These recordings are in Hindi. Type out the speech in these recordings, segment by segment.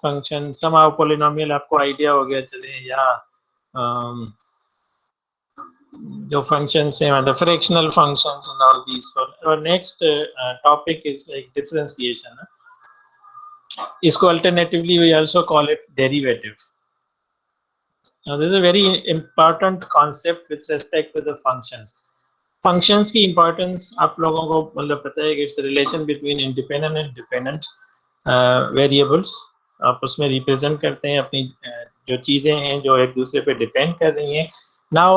फंक्शन somehow polynomial आपको आइडिया हो गया चले, या जो फंक्शंस हैं मतलब fractional functions and all these. और next topic is like differentiation. इसको alternatively we also call it derivative. Now this is a very important concept with respect to the functions. Functions की importance आप लोगों को मतलब पता है कि it's a relation between independent and dependent variables. आप उसमें represent करते हैं अपनी जो चीजें हैं जो एक दूसरे पे depend कर रही हैं. Now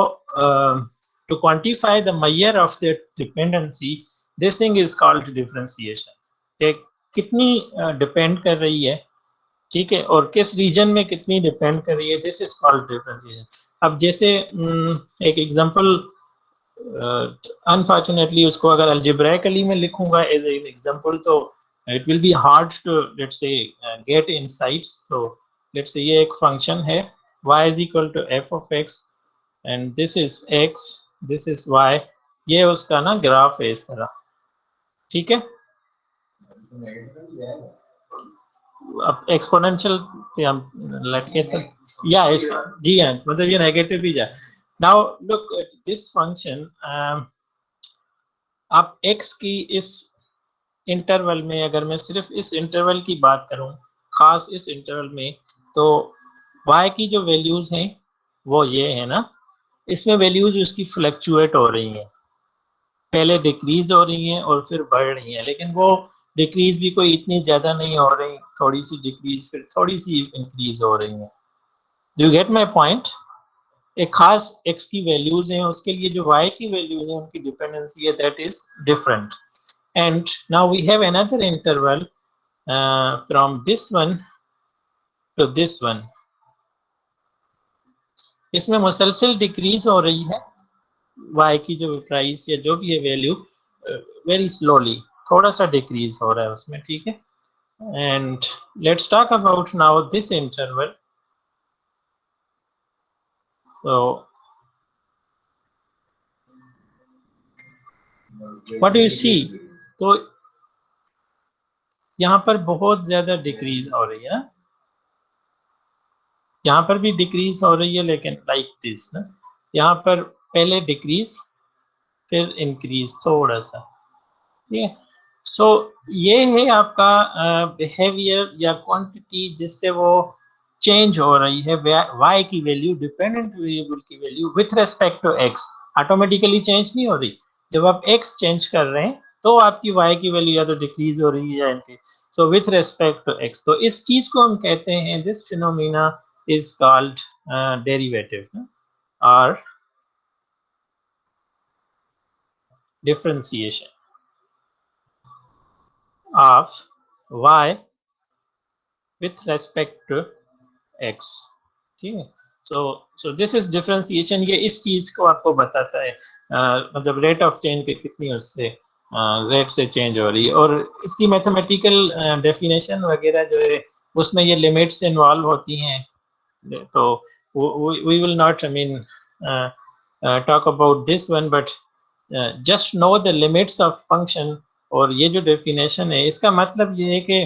to quantify the measure of the dependency, this thing is called differentiation. कितनी depend कर रही है, ठीक है, और किस रीजन में कितनी डिपेंड कर रही है, दिस इज कॉल्ड डिफरेंशिएशन. अब जैसे एक एग्जांपल, अनफॉर्चुनेटली उसको अगर अलजेब्राइकली में लिखूंगा एज एन एग्जांपल तो it will be hard to let's say get insights. तो लेट्स से ये एक फंक्शन है y is equal to f of x and this is x, this is y. ये उसका ना ग्राफ है इस तरह, ठीक है. अब एक्सपोनेंशियल लटके तो या जी हाँ, मतलब ये नेगेटिव भी जा. नाउ लुक दिस फंक्शन, आप x की इस इंटरवल में, अगर मैं सिर्फ इस इंटरवल की बात करूं, खास इस इंटरवल में, तो y की जो वैल्यूज हैं वो ये है ना, इसमें वैल्यूज उसकी फ्लक्चुएट हो रही हैं, पहले डिक्रीज हो रही हैं और फिर बढ़ रही हैं, लेकिन वो डिक्रीज भी कोई इतनी ज्यादा नहीं हो रही, थोड़ी सी डिक्रीज फिर थोड़ी सी इंक्रीज हो रही है. Do you get my point? एक खास x की वैल्यूज हैं, उसके लिए जो y की वैल्यूज हैं उनकी डिपेंडेंसी है, that is different. And now we have another interval from this one to this one. इसमें मुसलसल डिक्रीज हो रही है y की जो प्राइस या जो भी है वैल्यू, वेरी स्लोली थोड़ा सा डिक्रीज हो रहा है उसमें, ठीक है. And let's talk about now this interval. So what do you see? तो यहाँ पर बहुत ज्यादा डिक्रीज हो रही है, यहाँ पर भी डिक्रीज हो रही है, लेकिन लाइक दिस ना, यहाँ पर पहले डिक्रीज फिर इंक्रीज थोड़ा सा, ठीक है. सो ये है आपका बिहेवियर या क्वांटिटी जिससे वो चेंज हो रही है y की वैल्यू, डिपेंडेंट वेरिएबल की value with respect to x. Automatically change नहीं हो रही, जब आप x चेंज कर रहे हैं तो आपकी y की वैल्यू या तो डिक्रीज हो रही है या increase. So with respect to x, तो इस चीज को हम कहते हैं, this phenomena is called derivative और differentiation of y with respect to x. ठीक है. so this is differentiation. ये इस चीज को आपको बताता है, मतलब रेट ऑफ चेंज के कितनी उससे रेट से चेंज हो रही है, और इसकी मैथमेटिकल डेफिनेशन वगैरह जो है उसमें ये लिमिट्स इन्वॉल्व होती हैं. तो we will not, I mean, talk about this one, but just know the limits of function. और ये जो डेफिनेशन है इसका मतलब ये है कि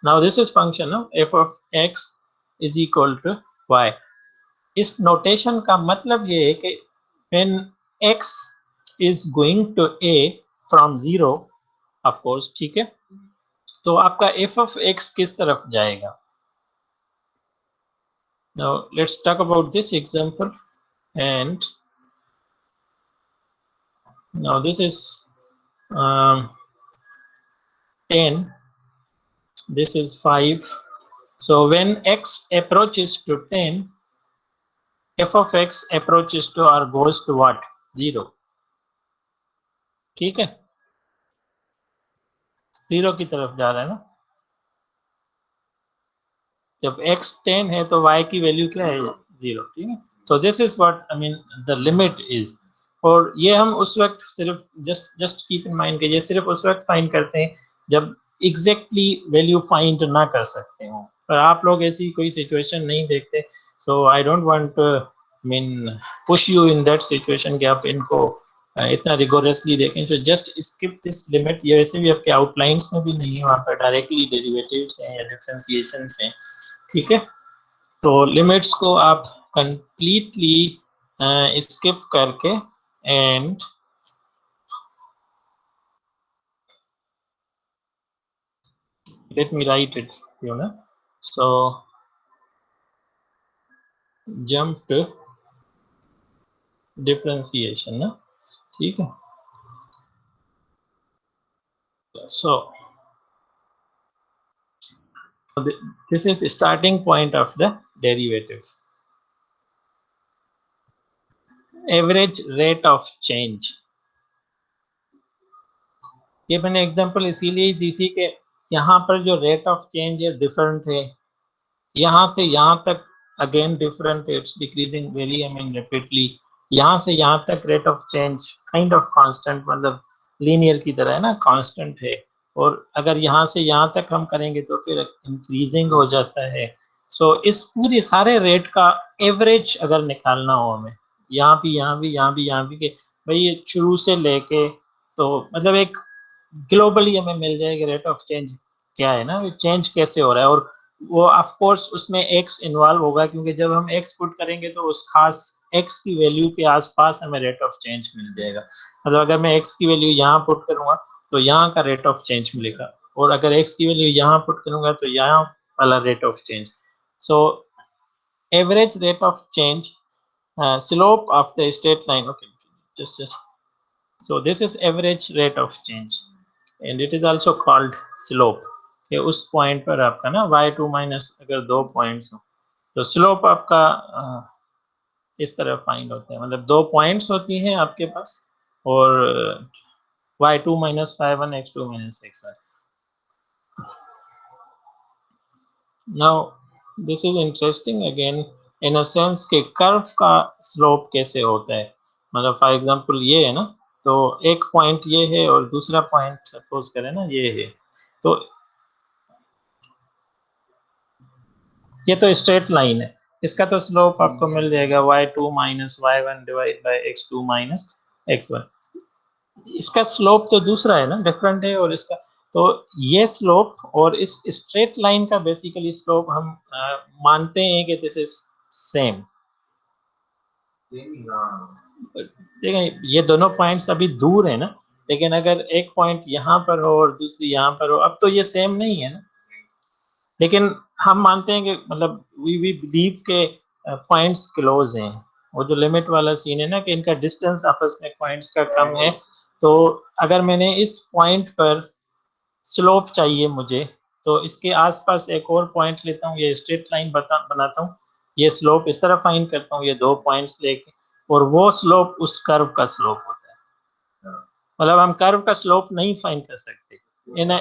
now this is function f of x is equal to y. इस नोटेशन का मतलब ये है कि when x is going to a from 0, of course, ठीक है, तो आपका f of x किस तरफ जाएगा. Now let's talk about this example, and now this is 10, this is 5. So when x approaches to 10, f of x approaches to or goes to what? 0. ठीक है, 0 की तरफ जा रहा है ना. जब x 10 है तो y की वैल्यू क्या है? 0. ठीक है. So this is what I mean the limit is. और ये हम उस वक्त सिर्फ जस्ट कीप इन माइंड कि ये सिर्फ उस वक्त फाइंड करते हैं जब एग्जैक्टली वैल्यू फाइंड ना कर सकते हो, पर आप लोग ऐसी कोई सिचुएशन नहीं देखते. So I don't want to mean push you in that situation कि आप इनको इतना रिगोरसली देखें तो जस्ट स्किप दिस लिमिट। ये वैसे भी आपके आउटलाइंस में भी नहीं है, वहाँ पर डायरेक्टली डेरिवेटिव्स हैं या डिफरेंशिएशंस हैं, ठीक है। तो लिमिट्स को आप कंप्लीटली स्किप करके and let me write it, you know, so jump to differentiation ना, ठीक है। so this is starting point of the derivative, average rate of change। ये मैंने एग्जांपल इसीलिए दी थी कि यहाँ पर जो रेट ऑफ चेंज है डिफरेंट है, यहाँ से यहाँ तक again different, it's decreasing very I mean rapidly. यहाँ से यहाँ तक rate of change kind of constant, मतलब लीनियर की तरह है ना, कांस्टेंट है। और अगर यहाँ से यहाँ तक हम करेंगे तो फिर इंक्रीजिंग हो जाता है। सो इस पूरे सारे रेट का एवरेज अगर निकालना हो हमें, यहाँ भी यहाँ भी यहाँ भी यहाँ भी, के भाई ये शुरू से लेके, तो मतलब एक ग्लोबली हमें मिल जाएगी रेट ऑफ चेंज क्या है ना, चेंज कैसे हो रहा है। और वो ऑफ कोर्स उसमें एक्स इन्वॉल्व होगा, क्योंकि जब हम एक्स पुट करेंगे तो उस खास एक्स की वैल्यू के आसपास हमें रेट ऑफ चेंज मिल जाएगा। मतलब अगर मैं एक्स की वैल्यू यहाँ पुट करूंगा तो यहाँ का रेट ऑफ चेंज मिलेगा, और अगर एक्स की वैल्यू यहाँ पुट करूंगा तो यहाँ वाला rate of change. So average rate of change, slope of the straight line, okay just so this is average rate of change and it is also called slope। कि उस पॉइंट पर आपका ना y2 माइनस अगर 2 पॉइंट्स हो तो स्लोप आपका इस तरह फाइंड होता है। मतलब 2 पॉइंट्स होती हैं आपके पास और y2 minus 5 x2 minus x1। Now this is interesting again in a sense के कर्व का स्लोप कैसे होता है। मतलब फॉर एग्जांपल ये है ना, तो एक पॉइंट ये है और दूसरा पॉइंट सपोज करें ना ये है, तो ये तो स्ट्रेट लाइन है, इसका तो स्लोप आपको मिल जाएगा y2 minus y1 divide by x2 minus x1। इसका स्लोप तो दूसरा है ना, डिफरेंट है, और इसका तो ये स्लोप और इस स्ट्रेट लाइन का बेसिकली स्लोप हम मानते हैं कि दिस इज सेम। देखें ये दोनों पॉइंट्स अभी दूर है ना, लेकिन अगर एक पॉइंट यहाँ पर हो और दूसरी यहाँ पर हो, अब तो ये सेम नहीं है ना, लेकिन हम मानते हैं कि मतलब वी बिलीव के पॉइंट्स क्लोज हैं। वो जो लिमिट वाला सीन है ना कि इनका डिस्टेंस आपस में पॉइंट्स का कम है, तो अगर मैंने इस पॉइंट पर स्लोप चाहिए मुझे, तो इसके आसपास एक और पॉइंट लेता हूँ, ये स्ट्रेट लाइन बनाता हूँ, ये स्लोप इस तरह फाइंड करता हूँ, ये 2 पॉइंट्स लेके, और वो स्लोप उस कर्व का स्लोप होता है। मतलब हम कर्व का स्लोप नहीं फाइंड कर सकते इन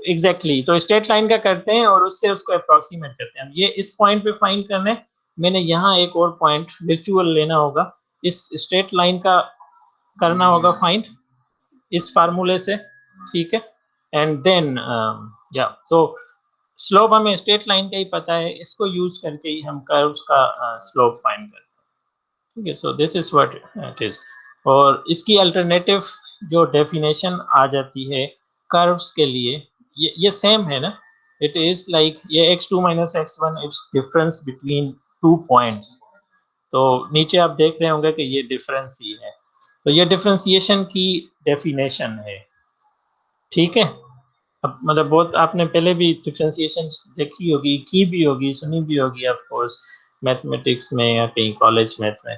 एग्जैक्टली, तो स्ट्रेट लाइन का करते हैं और उससे उसको अप्रोक्सीमेट करते हैं। ये इस पॉइंट पे फाइंड करना है, मैंने यहाँ एक और पॉइंट वर्चुअल लेना होगा, इस स्ट्रेट लाइन का करना होगा फाइंड इस फार्मूले से, ठीक है। एंड देन या सो स्लोप हमें स्ट्रेट लाइन का ही पता है, इसको यूज करके ही हम कर्व्स का स्लोप फाइंड करते हैं, ठीक है। So this is what it is. और इसकी अल्टरनेटिव जो डेफिनेशन आ जाती है कर्व्स के लिए, ये सेम है ना, इट इज लाइक ये x2 minus x1 it's difference between 2 points. तो नीचे आप देख रहे होंगे कि ये डिफरेंस ही है, तो ये डिफरेंशिएशन की डेफिनेशन है, ठीक है। अब मतलब बहुत आपने पहले भी डिफरेंशिएशन देखी होगी, की भी होगी, सुनी भी होगी ऑफ कोर्स, मैथमेटिक्स में या कहीं कॉलेज मैथ में।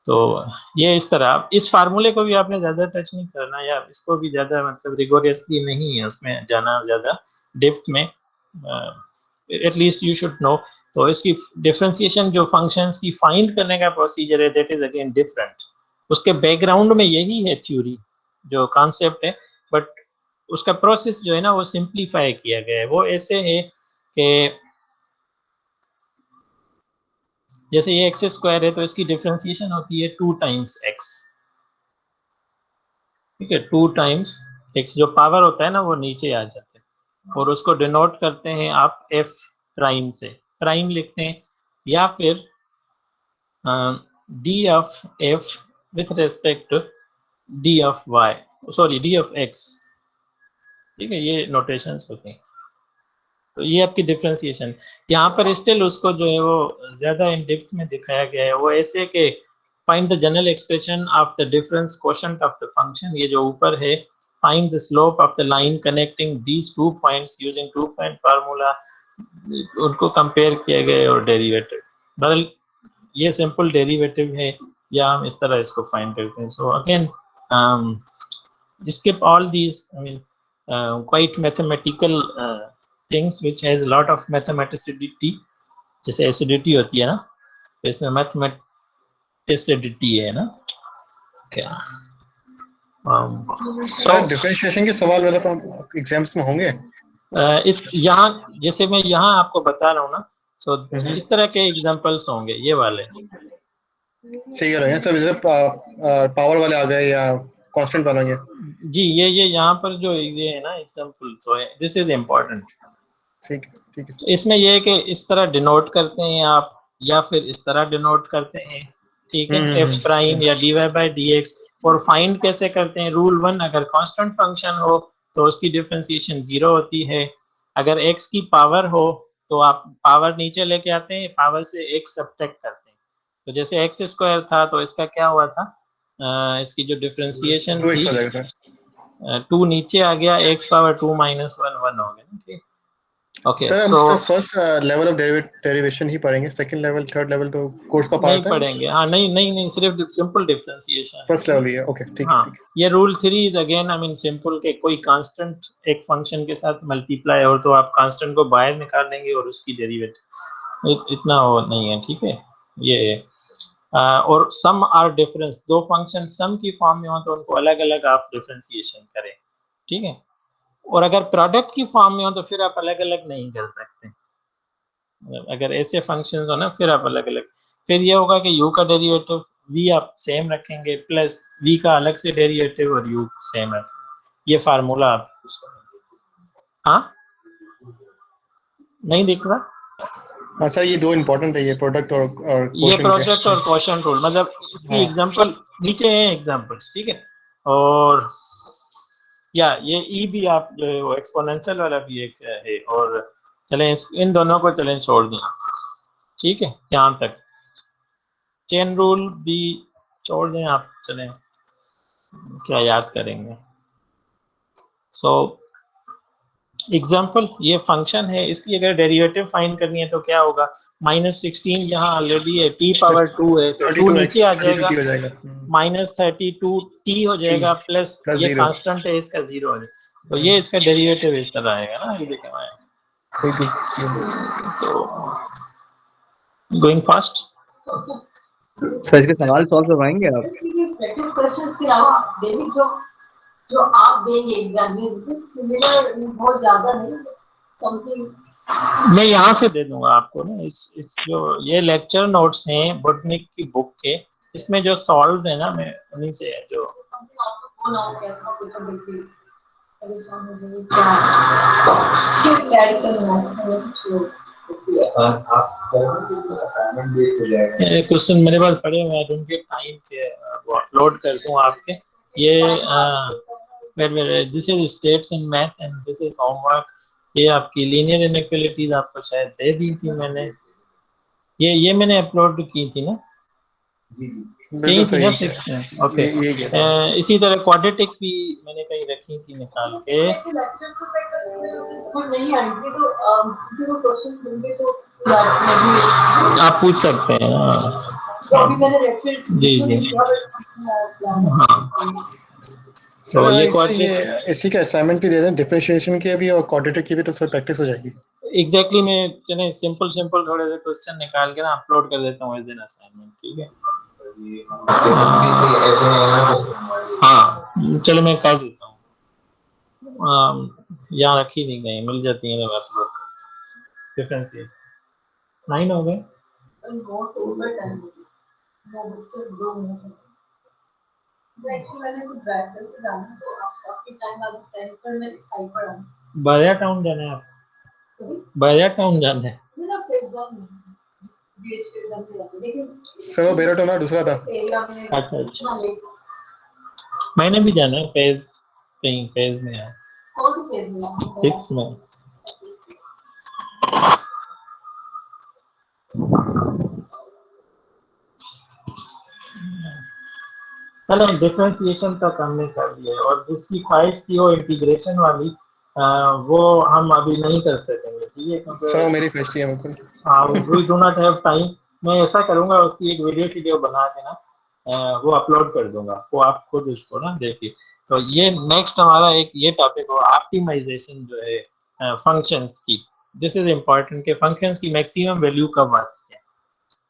तो ये इस तरह, इस फार्मूले को भी आपने ज़्यादा टच नहीं करना, या इसको भी ज़्यादा मतलब रिगोरियसली नहीं है उसमें जाना ज़्यादा डेप्थ में, एटलीस्ट यू शुड नो। तो इसकी डिफरेंशिएशन जो फंक्शंस की फाइंड करने का प्रोसीजर है दैट इज अगेन डिफरेंट। उसके बैकग्राउंड में यही है थ्योरी, जो कॉन्सेप्ट है, बट उसका प्रोसेस जो है ना वो सिंप्लीफाई किया गया है। वो ऐसे है कि जैसे ये एक्स स्क्वायर है तो इसकी डिफरेंशिएशन होती है 2 टाइम्स एक्स, ठीक है। 2 टाइम्स एक्स जो पावर होता है ना वो नीचे आ जाते हैं, और उसको डिनोट करते हैं आप एफ प्राइम से, प्राइम लिखते हैं, या फिर d of f with respect to d of y, sorry d of x, ठीक है, ये नोटेशंस होते हैं। तो ये आपकी डिफरेंशिएशन। यहाँ पर स्टिल उसको जो है वो ज्यादा इन डेप्थ में दिखाया गया है, वो ऐसे कि find the general expression of the difference quotient of the function, ये जो ऊपर है, find the slope of the line connecting these 2 points using 2 point formula, उनको कंपेयर किया गया और डेरिवेटिव, बदल ये सिंपल डेरिवेटिव है, या हम इस तरह इसको फाइंड करते हैं। So again skip all these, I mean quite mathematical things which has a lot of mathematicity, जैसे एसिडिटी होती है ना, तो इसमें मैथमेटिसिटी है ना क्या। सर डिफरेंशिएशन के सवाल मतलब एग्जाम्स में होंगे इस यहाँ, जैसे मैं यहाँ आपको बता रहा हूँ ना, सो इस तरह के एग्जांपल्स होंगे ये वाले। सही कह रहे हैं सब, जैसे पावर वाले आ गए या कांस्टेंट वाले हैं जी, ये यहाँ पर जो ये है ना example, so this is important. ठीक है। इसमें ये है कि इस तरह डिनोट करते हैं आप, या फिर इस तरह डिनोट करते हैं, ठीक है, एफ प्राइम या d y by d x. और फाइंड कैसे करते हैं, रूल 1, अगर कांस्टेंट फंक्शन हो तो उसकी डिफरेंशिएशन 0 होती है, अगर x की पावर हो तो आप पावर नीचे लेके आते हैं, पावर से x सब्ट्रैक्ट करते हैं। तो जैसे x स्क्वायर था तो इसका क्या हुआ था, इसकी जो डिफरेंशिएशन थी 2 नीचे आ गया, x पावर 2 माइनस 1 1 हो गया, ठीक। ओके, सर हम so first level of derivation ही पढ़ेंगे, सेकंड लेवल थर्ड लेवल तो कोर्स का पार्ट नहीं पढ़ेंगे। हाँ, नहीं, सिर्फ सिंपल डिफरेंशिएशन, फर्स्ट लेवल ही है। ओके, ठीक है। हाँ, ये rule 3 is again, I mean simple के कोई कांस्टेंट एक फंक्शन के साथ मल्टीप्लाई हो तो आप कांस्टेंट को बाहर निकाल देंगे और उसकी डेरिवेटिव, इतना हो नहीं है, ठीक है ये। और सम आर डिफरेंस, दो फंक्शन सम की फॉर्म में हो तो उनको अलग अलग आप डिफरेंशिएशन करें, ठीक है। और अगर प्रोडक्ट की फॉर्म में हो तो फिर आप अलग अलग नहीं कर सकते, अगर ऐसे फंक्शंस हो ना फिर आप अलग अलग, फिर ये होगा कि u का डेरिवेटिव v आप सेम रखेंगे, प्लस v का अलग से डेरिवेटिव और u सेम रखेंगे, ये फार्मूला आप, हाँ नहीं दिख रहा। हाँ सर, ये दो इम्पोर्टेंट है, ये प्रोडक्ट और ये प्रोडक्ट और क्वोशंट रूल, मतलब इसकी एग्जांपल नीचे है एग्जांपल्स, ठीक है। और या ये ई भी आप जो है वो एक्सपोनेंशियल वाला भी एक है, और चलें इन दोनों को चलें छोड़ दें, ठीक है, यहाँ तक चेन रूल भी छोड़ दें आप, चलें क्या याद करेंगे। सो एग्जाम्पल, ये फंक्शन है, इसकी अगर डेरिवेटिव फाइंड करनी है तो क्या होगा, -16 यहाँ ऑलरेडी है, t पावर 2 है तो 2 नीचे आ जाएगा, -32 t हो जाएगा, प्लस ये कांस्टेंट है इसका 0 हो जाएगा, तो ये इसका डेरिवेटिव इस तरह आएगा ना, ये देखें तो गोइंग फास्ट। सर इसके सवाल सॉल्व करवाएंगे आप? प्रैक्टिस क्वेश्चंस के अलावा डेविड जो आप देंगे एग्जाम में सिमिलर बहुत ज्यादा नहीं, समथिंग मैं यहाँ से दे दूंगा आपको ना, इस जो ये लेक्चर नोट्स हैं बॉटनिक की बुक के, इसमें जो सॉल्व है ना, मैं उन्हीं से है जो क्वेश्चन मेरे पास पड़े हुए हैं, उनके टाइम के वो अपलोड कर दूं आपके, ये this is states in math and this is homework, ये आपकी लीनियर इनइक्वालिटीज आपको शायद दे दी थी मैंने, ये मैंने अपलोड की थी ना, यही थी ना 6 में, ओके। इसी तरह क्वाड्रेटिक भी मैंने कहीं रखी थी निकाल के, आप पूछ सकते हैं जी हाँ। तो ये इसी का असाइनमेंट भी दे दें, डिफरेंशिएशन के भी और क्वाड्रेटिक की भी, तो थोड़ी प्रैक्टिस हो जाएगी। एग्जैक्टली मैं चलिए सिंपल थोड़े से क्वेश्चन निकाल के ना अपलोड कर देता हूँ इस दिन असाइनमेंट, ठीक है। हाँ चलो मैं कर देता हूँ, यहाँ रखी नहीं गई, मिल जाती है अपलोड, डिफरेंस 9 हो गए। बारिया टाउन जाना है आप, बारिया टाउन जाना है सर वो बेरा टाउन दूसरा था। अच्छा मैंने भी जाना है फेज, कहीं फेज में है, कौन सी पेज में? 6 में। चलो डिफरेंशिएशन तक हमने कर लिया और जिसकी ख्वाहिश थी वो इंटीग्रेशन वाली, वो हम अभी नहीं कर सकेंगे, ठीक है, सर वो क्योंकि मेरी क्वेश्चन है बिल्कुल। We do not have time. मैं ऐसा करूंगा, उसकी एक वीडियो बना के ना वो अपलोड कर दूंगा, वो आप खुद उसको ना देखिए। तो ये नेक्स्ट हमारा एक ये टॉपिक हो ऑप्टिमाइजेशन जो है फंक्शंस की। दिस इज इम्पोर्टेंट कि फंक्शंस की मैक्सिमम वैल्यू कब आती है,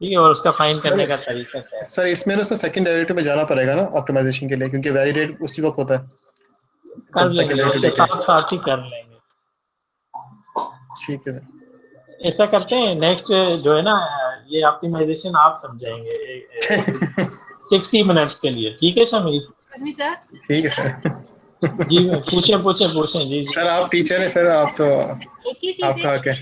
ठीक है, और उसका फाइंड करने का तरीका क्या है। सर इसमें ना सेकंड डेरिवेटिव में जाना पड़ेगा ना ऑप्टिमाइजेशन के लिए, क्योंकि वैलिडेट उसी वक्त होता है कर जब लेंगे, सेकंड डेरिवेटिव उसके लेके। साथ साथ ही कर लेंगे। ठीक है सर। ऐसा करते हैं, नेक्स्ट जो है ना ये ऑप्टिमाइजेशन आप समझाएंगे 60 मिनट्स के लिए, ठीक है शमीर? ठीक है सर। जी पूछे जी जी। सर आप टीचर हैं सर, आप तो आपका क्या